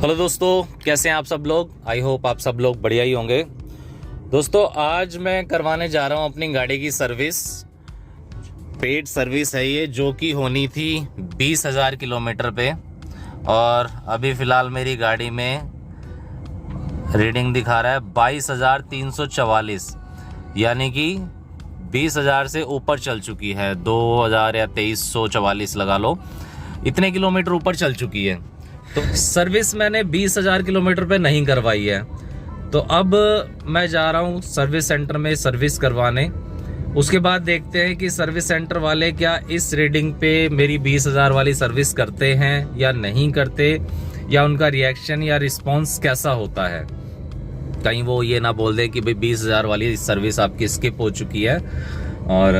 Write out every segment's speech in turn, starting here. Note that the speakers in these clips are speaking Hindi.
हेलो दोस्तों, कैसे हैं आप सब लोग। आई होप आप सब लोग बढ़िया ही होंगे। दोस्तों, आज मैं करवाने जा रहा हूं अपनी गाड़ी की सर्विस। पेड सर्विस है ये, जो कि होनी थी 20,000 किलोमीटर पे, और अभी फ़िलहाल मेरी गाड़ी में रीडिंग दिखा रहा है 22,344, यानी कि 20,000 से ऊपर चल चुकी है। 2,000 या 2,344 लगा लो, इतने किलोमीटर ऊपर चल चुकी है। तो सर्विस मैंने 20,000 किलोमीटर पे नहीं करवाई है, तो अब मैं जा रहा हूँ सर्विस सेंटर में सर्विस करवाने। उसके बाद देखते हैं कि सर्विस सेंटर वाले क्या इस रीडिंग पे मेरी 20,000 वाली सर्विस करते हैं या नहीं करते, या उनका रिएक्शन या रिस्पांस कैसा होता है। कहीं वो ये ना बोल दे कि भाई 20,000 वाली सर्विस आपकी स्किप हो चुकी है, और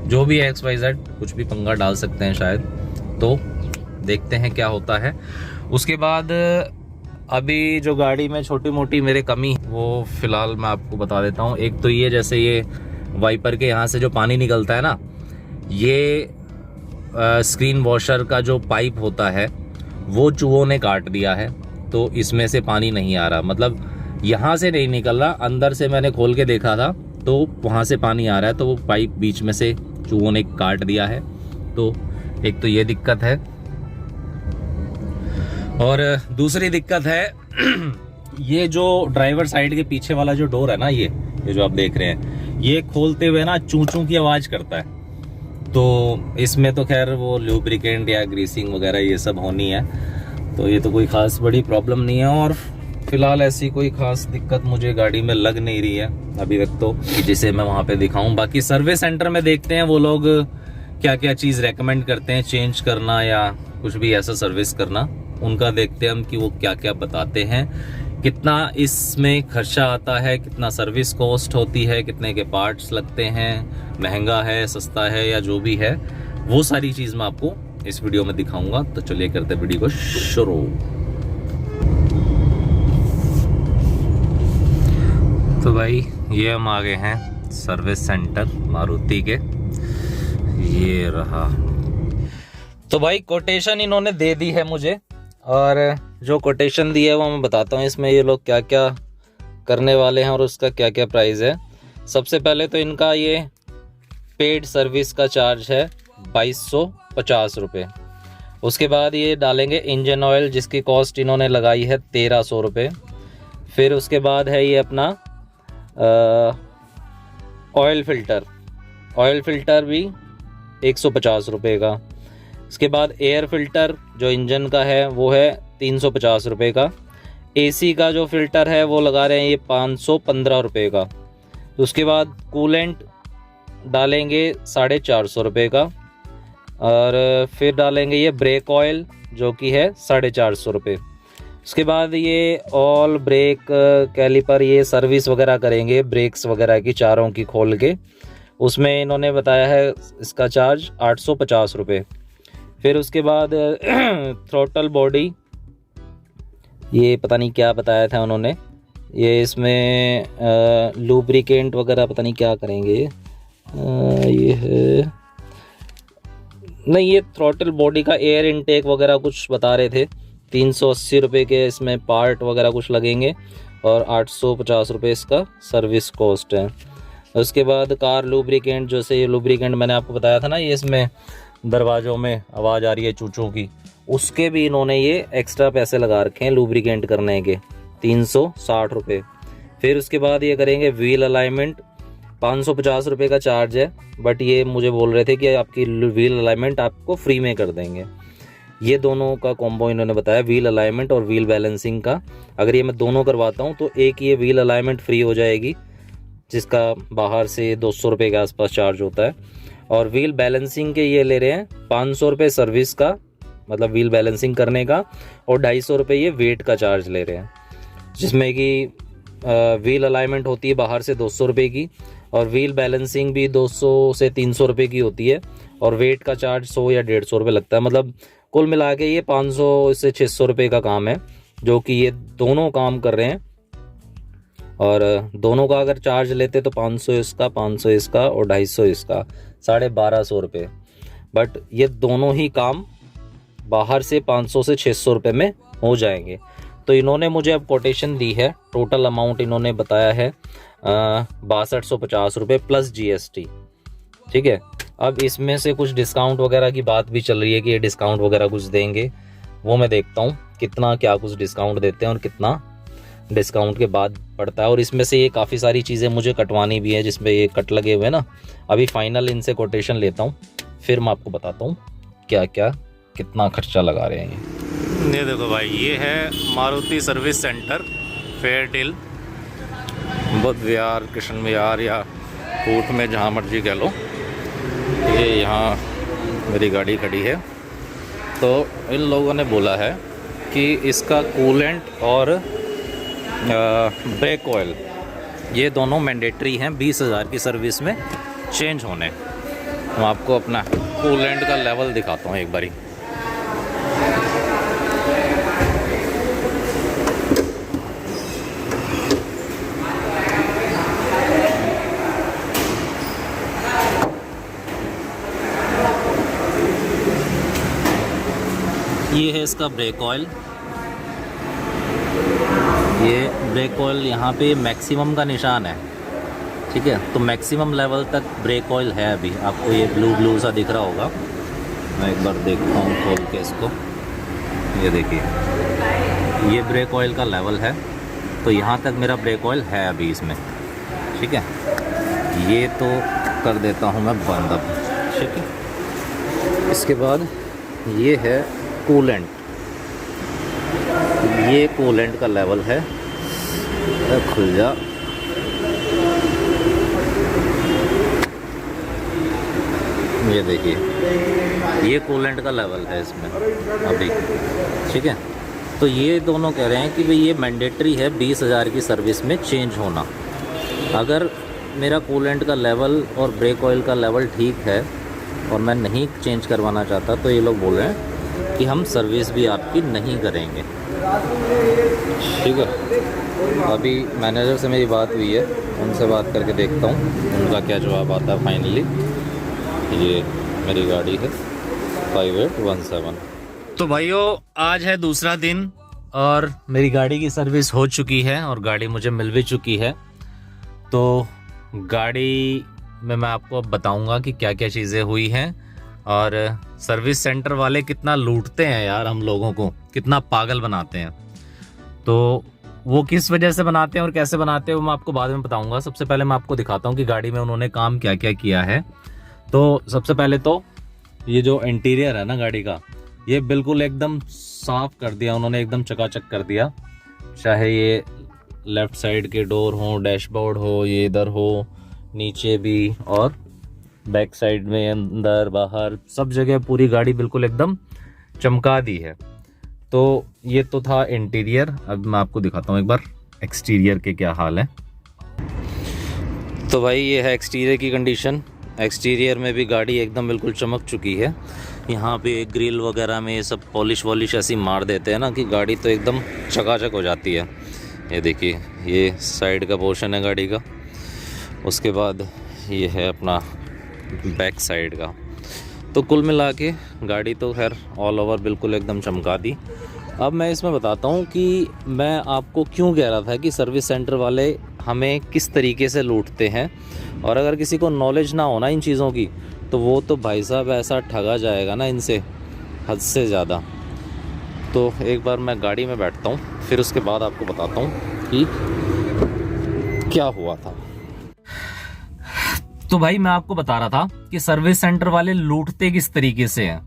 जो भी XYZ कुछ भी पंगा डाल सकते हैं शायद। तो देखते हैं क्या होता है। उसके बाद अभी जो गाड़ी में छोटी मोटी मेरे कमी, वो फ़िलहाल मैं आपको बता देता हूँ। एक तो ये, जैसे ये वाइपर के यहाँ से जो पानी निकलता है ना, ये स्क्रीन वॉशर का जो पाइप होता है वो चूहों ने काट दिया है, तो इसमें से पानी नहीं आ रहा। मतलब यहाँ से नहीं निकल रहा, अंदर से मैंने खोल के देखा था तो वहाँ से पानी आ रहा है, तो वो पाइप बीच में से चूहों ने काट दिया है। तो एक तो ये दिक्कत है, और दूसरी दिक्कत है ये जो ड्राइवर साइड के पीछे वाला जो डोर है ना, ये जो आप देख रहे हैं, ये खोलते हुए ना चूं चूं की आवाज़ करता है। तो इसमें तो खैर वो लुब्रिकेंट या ग्रीसिंग वगैरह ये सब होनी है, तो ये तो कोई ख़ास बड़ी प्रॉब्लम नहीं है। और फिलहाल ऐसी कोई ख़ास दिक्कत मुझे गाड़ी में लग नहीं रही है अभी तक, तो जिसे मैं वहाँ पे दिखाऊं। बाकी सर्विस सेंटर में देखते हैं वो लोग क्या क्या चीज़ रेकमेंड करते हैं, चेंज करना या कुछ भी ऐसा सर्विस करना। उनका देखते हैं हम कि वो क्या क्या बताते हैं, कितना इसमें खर्चा आता है, कितना सर्विस कॉस्ट होती है, कितने के पार्ट्स लगते हैं, महंगा है सस्ता है या जो भी है, वो सारी चीज़ मैं आपको इस वीडियो में दिखाऊंगा। तो चलिए करते हैं वीडियो को शुरू। तो भाई ये हम आ गए हैं सर्विस सेंटर मारुति के, ये रहा। तो भाई कोटेशन इन्होंने दे दी है मुझे, और जो कोटेशन दी है वो मैं बताता हूँ। इसमें ये लोग क्या क्या करने वाले हैं और उसका क्या क्या प्राइस है। सबसे पहले तो इनका ये पेड सर्विस का चार्ज है 2,250 रुपये। उसके बाद ये डालेंगे इंजन ऑयल, जिसकी कॉस्ट इन्होंने लगाई है 1,300 रुपये। फिर उसके बाद है ये अपना ऑयल फ़िल्टर भी 150 रुपये का। इसके बाद एयर फ़िल्टर जो इंजन का है वो है 350 रुपये का। AC का जो फ़िल्टर है वो लगा रहे हैं ये 515 रुपये का। उसके बाद कूलेंट डालेंगे 450 रुपये का, और फिर डालेंगे ये ब्रेक ऑयल जो कि है 450 रुपये। उसके बाद ये ऑल ब्रेक कैलिपर, ये सर्विस वगैरह करेंगे ब्रेक्स वगैरह की, चारों की खोल के, उसमें इन्होंने बताया है इसका चार्ज 850 रुपये। फिर उसके बाद थ्रोटल बॉडी, ये पता नहीं क्या बताया था उन्होंने, ये इसमें लुब्रिकेंट वगैरह पता नहीं क्या करेंगे। ये है नहीं, ये थ्रोटल बॉडी का एयर इनटेक वगैरह कुछ बता रहे थे। 380 रुपये के इसमें पार्ट वगैरह कुछ लगेंगे, और 850 रुपये इसका सर्विस कॉस्ट है। उसके बाद कार लुब्रिकेंट, जैसे ये लुब्रिकेंट मैंने आपको बताया था ना, ये इसमें दरवाज़ों में आवाज़ आ रही है चूचों की, उसके भी इन्होंने ये एक्स्ट्रा पैसे लगा रखे हैं लुब्रिकेंट करने के, 360 रुपये। फिर उसके बाद ये करेंगे व्हील अलाइनमेंट, 550 रुपये का चार्ज है, बट ये मुझे बोल रहे थे कि आपकी व्हील अलाइनमेंट आपको फ्री में कर देंगे। ये दोनों का कॉम्बो इन्होंने बताया, व्हील अलाइनमेंट और व्हील बैलेंसिंग का। अगर ये मैं दोनों करवाता हूँ तो एक ये व्हील अलाइनमेंट फ्री हो जाएगी, जिसका बाहर से 200 रुपये के आसपास चार्ज होता है, और व्हील बैलेंसिंग के ये ले रहे हैं 500 रुपये सर्विस का, मतलब व्हील बैलेंसिंग करने का, और 250 रुपये ये वेट का चार्ज ले रहे हैं, जिसमें कि व्हील अलाइनमेंट होती है बाहर से 200 रुपये की, और व्हील बैलेंसिंग भी 200 से 300 रुपये की होती है, और वेट का चार्ज 100 या 150 रुपये लगता है। मतलब कुल मिला के ये 500 से 600 रुपये का काम है, जो कि ये दोनों काम कर रहे हैं। और दोनों का अगर चार्ज लेते तो 500 इसका, 500 इसका और 250 इसका, 1250 रुपये। बट ये दोनों ही काम बाहर से 500 से 600 रुपये में हो जाएंगे। तो इन्होंने मुझे अब कोटेशन दी है, टोटल अमाउंट इन्होंने बताया है 6250 रुपये प्लस GST। ठीक है, अब इसमें से कुछ डिस्काउंट वगैरह की बात भी चल रही है कि ये डिस्काउंट वगैरह कुछ देंगे, वो मैं देखता हूँ कितना क्या कुछ डिस्काउंट देते हैं और कितना डिस्काउंट के बाद पड़ता है। और इसमें से ये काफ़ी सारी चीज़ें मुझे कटवानी भी है जिसमें ये कट लगे हुए हैं ना। अभी फाइनल इनसे कोटेशन लेता हूँ, फिर मैं आपको बताता हूँ क्या क्या कितना खर्चा लगा रहे हैं। ये देखो भाई, ये है मारुति सर्विस सेंटर फेयरडील, बुद्ध विहार, कृष्ण विहार या कूट में जहाँ मर्जी कह लो। ये यहाँ मेरी गाड़ी खड़ी है। तो इन लोगों ने बोला है कि इसका कूलेंट और ब्रेक ऑयल ये दोनों मैंडेटरी हैं 20,000 की सर्विस में चेंज होने। मैं आपको अपना कूलेंट का लेवल दिखाता हूँ एक बारी। ये है इसका ब्रेक ऑयल। ये ब्रेक ऑयल यहाँ पे मैक्सिमम का निशान है। ठीक है, तो मैक्सिमम लेवल तक ब्रेक ऑयल है। अभी आपको ये ब्लू ब्लू सा दिख रहा होगा, मैं एक बार देखता हूँ खोल के इसको। ये देखिए, ये ब्रेक ऑयल का लेवल है। तो यहाँ तक मेरा ब्रेक ऑयल है अभी इसमें। ठीक है, ये तो कर देता हूँ मैं बंद अब। ठीक है, इसके बाद ये है कूलेंट। ये कूलेंट का लेवल है, खुल जा। ये देखिए, ये कूलेंट का लेवल है इसमें अभी। ठीक है, तो ये दोनों कह रहे हैं कि भाई ये मैंडेटरी है 20,000 की सर्विस में चेंज होना। अगर मेरा कूलेंट का लेवल और ब्रेक ऑयल का लेवल ठीक है और मैं नहीं चेंज करवाना चाहता, तो ये लोग बोल रहे हैं कि हम सर्विस भी आपकी नहीं करेंगे। ठीक है, अभी मैनेजर से मेरी बात हुई है, उनसे बात करके देखता हूँ उनका क्या जवाब आता है फाइनली। ये मेरी गाड़ी है 5817। तो भाइयों, आज है दूसरा दिन और मेरी गाड़ी की सर्विस हो चुकी है और गाड़ी मुझे मिल भी चुकी है। तो गाड़ी में मैं आपको अब बताऊँगा कि क्या क्या चीज़ें हुई हैं और सर्विस सेंटर वाले कितना लूटते हैं यार, हम लोगों को कितना पागल बनाते हैं। तो वो किस वजह से बनाते हैं और कैसे बनाते हैं वो मैं आपको बाद में बताऊंगा। सबसे पहले मैं आपको दिखाता हूँ कि गाड़ी में उन्होंने काम क्या क्या किया है। तो सबसे पहले तो ये जो इंटीरियर है ना गाड़ी का, ये बिल्कुल एकदम साफ कर दिया उन्होंने, एकदम चकाचक कर दिया। चाहे ये लेफ्ट साइड के डोर हो, डैशबोर्ड हो, ये इधर हो, नीचे भी और बैक साइड में, अंदर बाहर सब जगह पूरी गाड़ी बिल्कुल एकदम चमका दी है। तो ये तो था इंटीरियर। अब मैं आपको दिखाता हूँ एक बार एक्सटीरियर के क्या हाल है। तो भाई ये है एक्सटीरियर की कंडीशन। एक्सटीरियर में भी गाड़ी एकदम बिल्कुल चमक चुकी है। यहाँ पे ग्रिल वगैरह में ये सब पॉलिश वॉलिश ऐसी मार देते हैं ना कि गाड़ी तो एकदम चकाचक हो जाती है। ये देखिए, ये साइड का पोर्शन है गाड़ी का। उसके बाद ये है अपना बैक साइड का। तो कुल मिला के गाड़ी तो खैर ऑल ओवर बिल्कुल एकदम चमका दी। अब मैं इसमें बताता हूँ कि मैं आपको क्यों कह रहा था कि सर्विस सेंटर वाले हमें किस तरीके से लूटते हैं। और अगर किसी को नॉलेज ना हो ना इन चीज़ों की, तो वो तो भाई साहब ऐसा ठगा जाएगा ना इनसे, हद से ज़्यादा। तो एक बार मैं गाड़ी में बैठता हूँ, फिर उसके बाद आपको बताता हूँ कि क्या हुआ था। तो भाई मैं आपको बता रहा था कि सर्विस सेंटर वाले लूटते किस तरीके से हैं।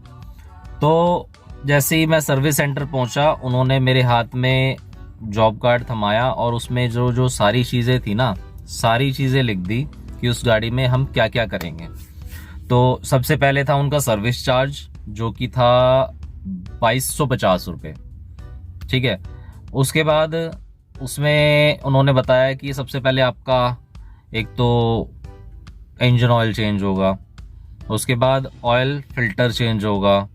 तो जैसे ही मैं सर्विस सेंटर पहुंचा, उन्होंने मेरे हाथ में जॉब कार्ड थमाया और उसमें जो जो सारी चीज़ें थी ना, सारी चीज़ें लिख दी कि उस गाड़ी में हम क्या क्या करेंगे। तो सबसे पहले था उनका सर्विस चार्ज, जो कि था 2250 रुपये। ठीक है, उसके बाद उसमें उन्होंने बताया कि सबसे पहले आपका एक तो इंजन ऑयल चेंज होगा, उसके बाद ऑयल फिल्टर चेंज होगा,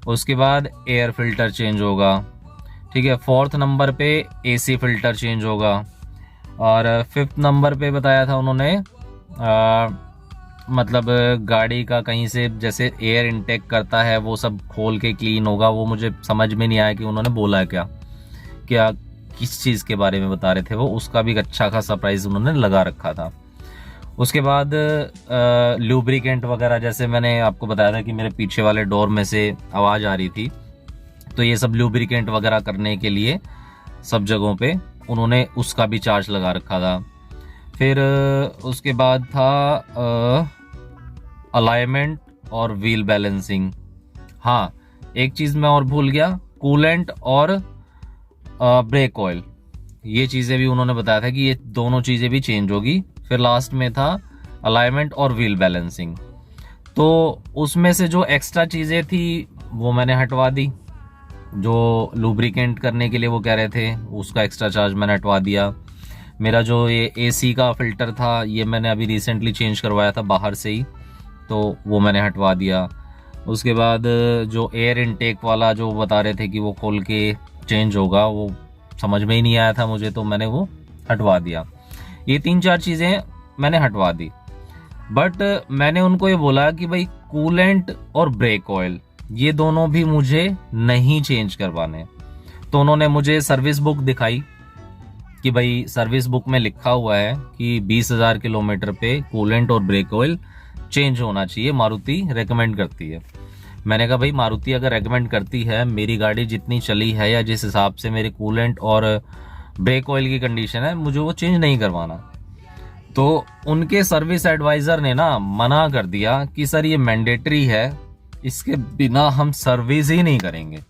उसके बाद एयर फिल्टर चेंज होगा। ठीक है, 4th नंबर पे एसी फिल्टर चेंज होगा और 5th नंबर पे बताया था उन्होंने मतलब गाड़ी का कहीं से जैसे एयर इनटेक करता है वो सब खोल के क्लीन होगा। वो मुझे समझ में नहीं आया कि उन्होंने बोला क्या। क्या किस चीज़ के बारे में बता रहे थे वो, उसका भी अच्छा खासा प्राइस उन्होंने लगा रखा था। उसके बाद लूब्रिकेंट वगैरह, जैसे मैंने आपको बताया था कि मेरे पीछे वाले डोर में से आवाज़ आ रही थी, तो ये सब लूब्रिकेंट वगैरह करने के लिए सब जगहों पे उन्होंने उसका भी चार्ज लगा रखा था। फिर उसके बाद था अलाइनमेंट और व्हील बैलेंसिंग। हाँ, एक चीज़ मैं और भूल गया, कूलेंट और ब्रेक ऑयल, ये चीज़ें भी उन्होंने बताया था कि ये दोनों चीज़ें भी चेंज होगी। फिर लास्ट में था अलाइनमेंट और व्हील बैलेंसिंग। तो उसमें से जो एक्स्ट्रा चीज़ें थी वो मैंने हटवा दी, जो लुब्रिकेंट करने के लिए वो कह रहे थे उसका एक्स्ट्रा चार्ज मैंने हटवा दिया। मेरा जो ये एसी का फ़िल्टर था ये मैंने अभी रिसेंटली चेंज करवाया था बाहर से ही, तो वो मैंने हटवा दिया। उसके बाद जो एयर इनटेक वाला जो बता रहे थे कि वो खोल के चेंज होगा, वो समझ में ही नहीं आया था मुझे, तो मैंने वो हटवा दिया। ये 3-4 चीज़ें मैंने हटवा दी। बट मैंने उनको ये बोला कि भाई कूलेंट और ब्रेक ऑयल ये दोनों भी मुझे नहीं चेंज करवाने। तो उन्होंने मुझे सर्विस बुक दिखाई कि भाई सर्विस बुक में लिखा हुआ है कि 20,000 किलोमीटर पे कूलेंट और ब्रेक ऑयल चेंज होना चाहिए, मारुति रेकमेंड करती है। मैंने कहा भाई मारुति अगर रेकमेंड करती है, मेरी गाड़ी जितनी चली है या जिस हिसाब से मेरे कूलेंट और ब्रेक ऑयल की कंडीशन है, मुझे वो चेंज नहीं करवाना। तो उनके सर्विस एडवाइज़र ने ना मना कर दिया कि सर ये मैंडेटरी है, इसके बिना हम सर्विस ही नहीं करेंगे।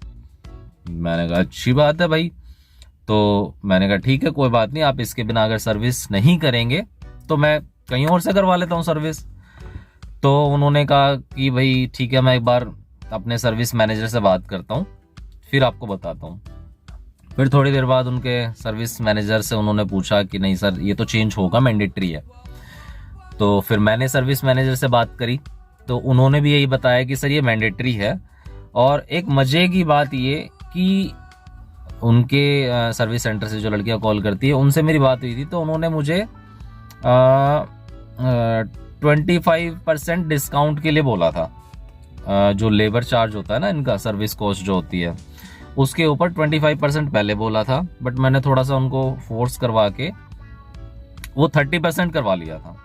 मैंने कहा अच्छी बात है भाई। तो मैंने कहा ठीक है कोई बात नहीं, आप इसके बिना अगर सर्विस नहीं करेंगे तो मैं कहीं और से करवा लेता हूँ सर्विस। तो उन्होंने कहा कि भाई ठीक है, मैं एक बार अपने सर्विस मैनेजर से बात करता हूँ, फिर आपको बताता हूँ। फिर थोड़ी देर बाद उनके सर्विस मैनेजर से उन्होंने पूछा कि नहीं सर ये तो चेंज होगा, मैंडेटरी है। तो फिर मैंने सर्विस मैनेजर से बात करी, तो उन्होंने भी यही बताया कि सर ये मैंडेटरी है। और एक मज़े की बात ये कि उनके सर्विस सेंटर से जो लड़कियां कॉल करती है उनसे मेरी बात हुई थी, तो उन्होंने मुझे 25% डिस्काउंट के लिए बोला था। जो लेबर चार्ज होता है ना इनका, सर्विस कॉस्ट जो होती है उसके ऊपर 25% पहले बोला था, बट मैंने थोड़ा सा उनको फोर्स करवा के वो 30% करवा लिया था।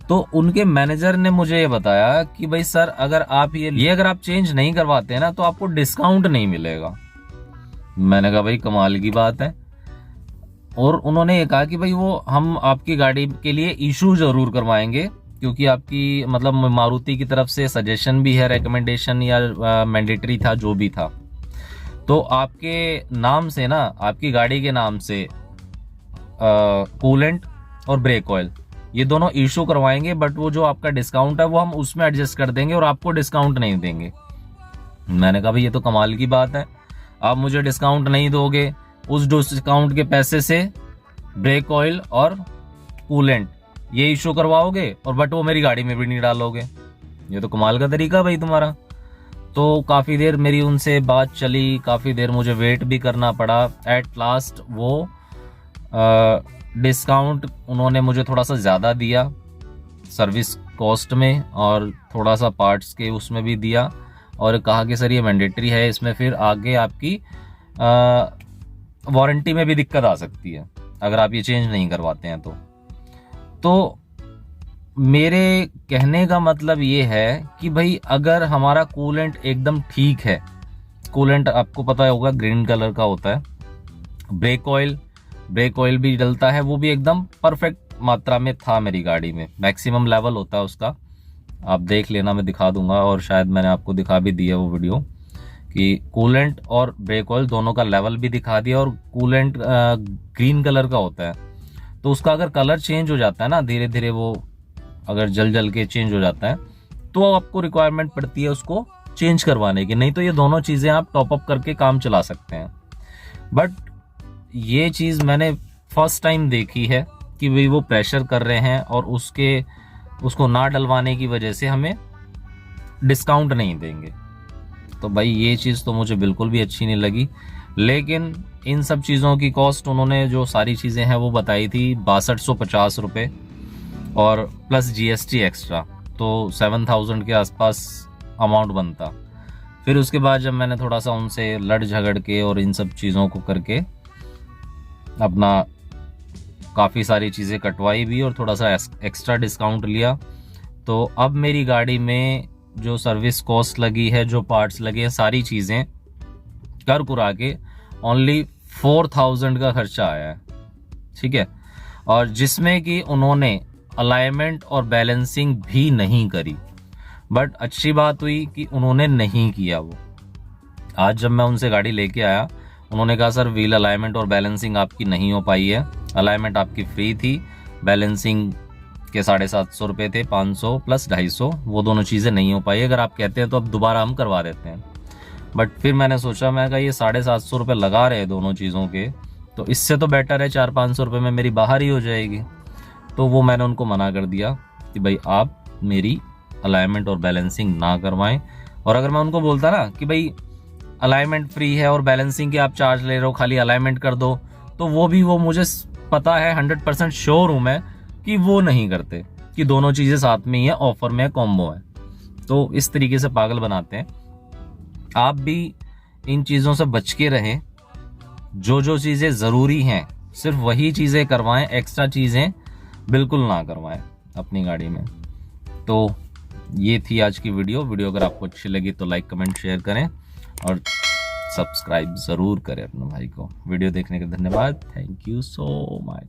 तो उनके मैनेजर ने मुझे ये बताया कि भाई सर अगर आप ये अगर आप चेंज नहीं करवाते हैं ना तो आपको डिस्काउंट नहीं मिलेगा। मैंने कहा भाई कमाल की बात है। और उन्होंने ये कहा कि भाई वो हम आपकी गाड़ी के लिए इशू जरूर करवाएंगे, क्योंकि आपकी मतलब मारुति की तरफ से सजेशन भी है, रिकमेंडेशन या मैंडेटरी था जो भी था। तो आपके नाम से ना, आपकी गाड़ी के नाम से कूलेंट और ब्रेक ऑयल ये दोनों इशू करवाएंगे, बट वो जो आपका डिस्काउंट है वो हम उसमें एडजस्ट कर देंगे और आपको डिस्काउंट नहीं देंगे। मैंने कहा भाई ये तो कमाल की बात है, आप मुझे डिस्काउंट नहीं दोगे, उस डिस्काउंट के पैसे से ब्रेक ऑयल और कूलेंट ये इशू करवाओगे और बट वो मेरी गाड़ी में भी नहीं डालोगे। ये तो कमाल का तरीका भाई तुम्हारा। तो काफ़ी देर मेरी उनसे बात चली, काफ़ी देर मुझे वेट भी करना पड़ा। एट लास्ट वो डिस्काउंट उन्होंने मुझे थोड़ा सा ज़्यादा दिया सर्विस कॉस्ट में, और थोड़ा सा पार्ट्स के उसमें भी दिया, और कहा कि सर ये मैंडेटरी है, इसमें फिर आगे आपकी वारंटी में भी दिक्कत आ सकती है अगर आप ये चेंज नहीं करवाते हैं। तो मेरे कहने का मतलब ये है कि भाई अगर हमारा कूलेंट एकदम ठीक है, कूलेंट आपको पता होगा ग्रीन कलर का होता है, ब्रेक ऑयल भी डलता है, वो भी एकदम परफेक्ट मात्रा में था मेरी गाड़ी में, मैक्सिमम लेवल होता है उसका, आप देख लेना, मैं दिखा दूंगा, और शायद मैंने आपको दिखा भी दिया वो वीडियो कि कूलेंट और ब्रेक ऑयल दोनों का लेवल भी दिखा दिया। और कूलेंट ग्रीन कलर का होता है, तो उसका अगर कलर चेंज हो जाता है ना धीरे धीरे, वो अगर जल के चेंज हो जाता है तो आपको रिक्वायरमेंट पड़ती है उसको चेंज करवाने की, नहीं तो ये दोनों चीज़ें आप टॉप अप करके काम चला सकते हैं। बट ये चीज़ मैंने फर्स्ट टाइम देखी है कि भाई वो प्रेशर कर रहे हैं और उसको ना डलवाने की वजह से हमें डिस्काउंट नहीं देंगे। तो भाई ये चीज़ तो मुझे बिल्कुल भी अच्छी नहीं लगी। लेकिन इन सब चीज़ों की कॉस्ट उन्होंने जो सारी चीज़ें हैं वो बताई थी 6250 रुपये, और प्लस GST एक्स्ट्रा, तो 7000 के आसपास अमाउंट बनता। फिर उसके बाद जब मैंने थोड़ा सा उनसे लड़ झगड़ के और इन सब चीज़ों को करके अपना काफ़ी सारी चीज़ें कटवाई भी और थोड़ा सा एक्स्ट्रा डिस्काउंट लिया। तो अब मेरी गाड़ी में जो सर्विस कॉस्ट लगी है, जो पार्ट्स लगे हैं, सारी चीज़ें कर कुरा के ओनली 4000 का खर्चा आया है, ठीक है। और जिसमें कि उन्होंने अलाइनमेंट और बैलेंसिंग भी नहीं करी। बट अच्छी बात हुई कि उन्होंने नहीं किया वो। आज जब मैं उनसे गाड़ी लेके आया, उन्होंने कहा सर व्हील अलाइनमेंट और बैलेंसिंग आपकी नहीं हो पाई है। अलाइनमेंट आपकी फ्री थी, बैलेंसिंग के 750 रुपये थे, 500 प्लस 250, वो दोनों चीज़ें नहीं हो पाई। अगर आप कहते हैं तो अब दोबारा हम करवा देते हैं। बट फिर मैंने सोचा, मैं कहा ये 750 रुपये लगा रहे हैं दोनों चीज़ों के, तो इससे तो बेटर है 400-500 रुपये में मेरी बाहर ही हो जाएगी। तो वो मैंने उनको मना कर दिया कि भाई आप मेरी अलाइनमेंट और बैलेंसिंग ना करवाएं। और अगर मैं उनको बोलता ना कि भाई अलाइनमेंट फ्री है और बैलेंसिंग के आप चार्ज ले रहे हो, खाली अलाइनमेंट कर दो, तो वो मुझे पता है, 100% श्योर हूं मैं कि वो नहीं करते, कि दोनों चीज़ें साथ में ही है, ऑफर में कॉम्बो है। तो इस तरीके से पागल बनाते हैं। आप भी इन चीज़ों से बच के रहें। जो जो चीज़ें ज़रूरी हैं सिर्फ वही चीज़ें करवाएं, एक्स्ट्रा चीज़ें बिल्कुल ना करवाएं अपनी गाड़ी में। तो ये थी आज की वीडियो। अगर आपको अच्छी लगी तो लाइक, कमेंट, शेयर करें और सब्सक्राइब ज़रूर करें अपने भाई को। वीडियो देखने का धन्यवाद। Thank you so much.